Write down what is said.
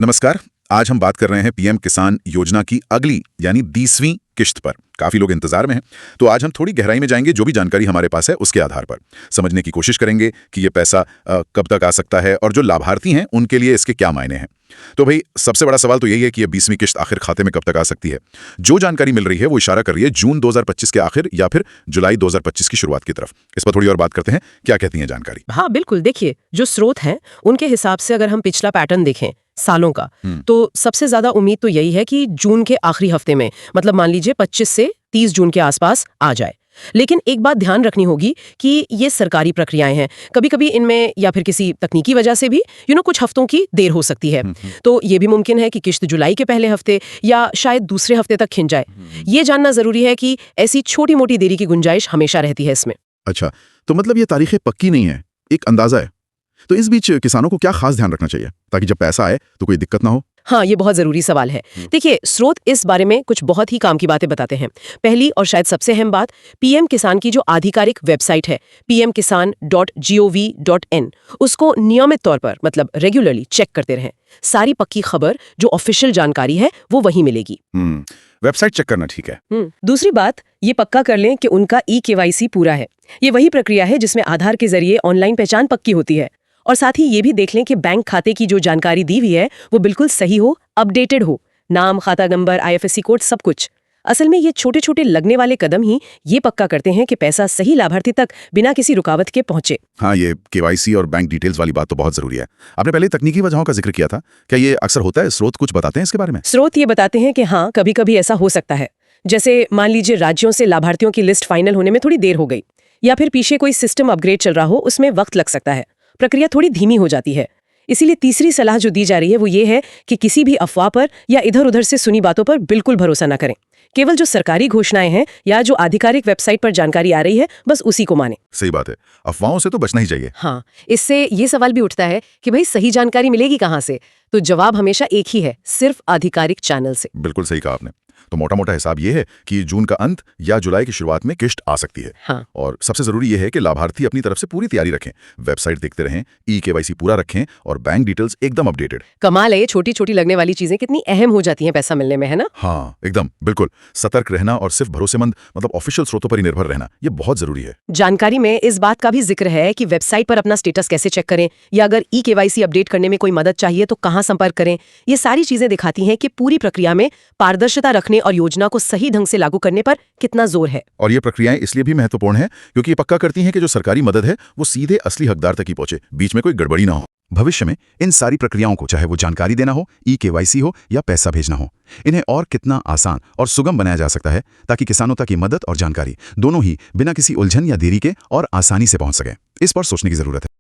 नमस्कार। आज हम बात कर रहे हैं पीएम किसान योजना की अगली यानी 20वीं किश्त पर। काफी लोग इंतजार में हैं, तो आज हम थोड़ी गहराई में जाएंगे। जो भी जानकारी हमारे पास है उसके आधार पर समझने की कोशिश करेंगे कि ये पैसा कब तक आ सकता है और जो लाभार्थी हैं उनके लिए इसके क्या मायने हैं। तो भाई सबसे बड़ा सवाल तो यही है कि ये 20वीं किश्त आखिर खाते में कब तक आ सकती है। जो जानकारी मिल रही है वो इशारा कर रही है जून 2025 के आखिर या फिर जुलाई 2025 की शुरुआत की तरफ। इस पर थोड़ी और बात करते हैं, क्या कहती है जानकारी। हाँ बिल्कुल, देखिए जो स्रोत हैं उनके हिसाब से अगर हम पिछला पैटर्न देखें सालों का, तो सबसे ज्यादा उम्मीद तो यही है कि जून के आखिरी हफ्ते में, मतलब मान लीजिए 25 से 30 जून के आसपास आ जाए। लेकिन एक बात ध्यान रखनी होगी कि ये सरकारी प्रक्रियाएं हैं, कभी कभी इनमें या फिर किसी तकनीकी वजह से भी कुछ हफ्तों की देर हो सकती है। तो ये भी मुमकिन है कि किश्त जुलाई के पहले हफ्ते या शायद दूसरे हफ्ते तक खिंच जाए। ये जानना जरूरी है कि ऐसी छोटी मोटी देरी की गुंजाइश हमेशा रहती है इसमें। अच्छा, तो मतलब ये तारीखें पक्की नहीं है, एक अंदाजा है। तो इस बीच किसानों को क्या खास ध्यान रखना चाहिए ताकि जब पैसा आए तो कोई दिक्कत ना हो? हाँ, ये बहुत जरूरी सवाल है। देखिए, स्रोत इस बारे में कुछ बहुत ही काम की बातें बताते हैं। पहली और शायद सबसे अहम बात, पीएम किसान की जो आधिकारिक वेबसाइट है pmkisan.gov.in, उसको नियमित तौर पर मतलब रेगुलरली चेक करते रहें। सारी पक्की खबर जो ऑफिशियल जानकारी है वो वहीं मिलेगी। वेबसाइट चेक करना ठीक है। दूसरी बात, ये पक्का कर लें कि उनका ई-केवाईसी पूरा है। ये वही प्रक्रिया है जिसमें आधार के जरिए ऑनलाइन पहचान पक्की होती है। और साथ ही ये भी देख लें कि बैंक खाते की जो जानकारी दी हुई है वो बिल्कुल सही हो, अपडेटेड हो, नाम, खाता नंबर, आईएफएससी कोड, सब कुछ। असल में ये छोटे छोटे लगने वाले कदम ही ये पक्का करते हैं कि पैसा सही लाभार्थी तक बिना किसी रुकावट के पहुंचे। हाँ, ये केवाईसी और बैंक डिटेल्स वाली बात तो बहुत जरूरी है। आपने पहले तकनीकी वजहों का जिक्र किया था, क्या ये अक्सर होता है? स्रोत कुछ बताते हैं इसके बारे में? स्रोत ये बताते हैं कि हाँ, कभी कभी ऐसा हो सकता है। जैसे मान लीजिए राज्यों से लाभार्थियों की लिस्ट फाइनल होने में थोड़ी देर हो गई, या फिर पीछे कोई सिस्टम अपग्रेड चल रहा हो, उसमें वक्त लग सकता है, प्रक्रिया थोड़ी धीमी हो जाती है। इसीलिए तीसरी सलाह जो दी जा रही है वो ये है कि किसी भी अफवाह पर या इधर उधर से सुनी बातों पर बिल्कुल भरोसा ना करें। केवल जो सरकारी घोषणाएं हैं या जो आधिकारिक वेबसाइट पर जानकारी आ रही है, बस उसी को माने। सही बात है, अफवाहों से तो बचना ही चाहिए। हाँ, इससे ये सवाल भी उठता है कि भाई सही जानकारी मिलेगी कहाँ से? तो जवाब हमेशा एक ही है, सिर्फ आधिकारिक चैनल से। बिल्कुल सही कहा आपने। तो मोटा मोटा हिसाब ये है कि जून का अंत या जुलाई की शुरुआत में किश्त आ सकती है। हाँ। और सबसे जरूरी ये है कि लाभार्थी अपनी तरफ से पूरी तैयारी रखें, वेबसाइट देखते रहें, ई-केवाईसी पूरा रखें और बैंक डिटेल्स एकदम अपडेटेड। कमाल है, छोटी छोटी लगने वाली चीजें कितनी अहम हो जाती हैं पैसा मिलने में, है ना? हाँ एकदम, बिल्कुल। सतर्क रहना और सिर्फ भरोसेमंद मतलब ऑफिशियल स्रोतों पर ही निर्भर रहना, ये बहुत जरूरी है। जानकारी में इस बात का भी जिक्र है कि वेबसाइट पर अपना स्टेटस कैसे चेक करें, या अगर ई-केवाईसी अपडेट करने में कोई मदद चाहिए तो कहाँ संपर्क करें। ये सारी चीजें दिखाती हैं कि पूरी प्रक्रिया में पारदर्शिता रखने और योजना को सही ढंग से लागू करने पर कितना जोर है। और ये प्रक्रियाएं इसलिए भी महत्वपूर्ण हैं क्योंकि ये पक्का करती हैं कि जो सरकारी मदद है वो सीधे असली हकदार तक ही पहुंचे, बीच में कोई गड़बड़ी ना हो। भविष्य में इन सारी प्रक्रियाओं को, चाहे वो जानकारी देना हो, ई-केवाईसी हो या पैसा भेजना हो, इन्हें और कितना आसान और सुगम बनाया जा सकता है ताकि किसानों तक की मदद और जानकारी दोनों ही बिना किसी उलझन या देरी के और आसानी से पहुंच सके। इस पर सोचने की जरूरत है।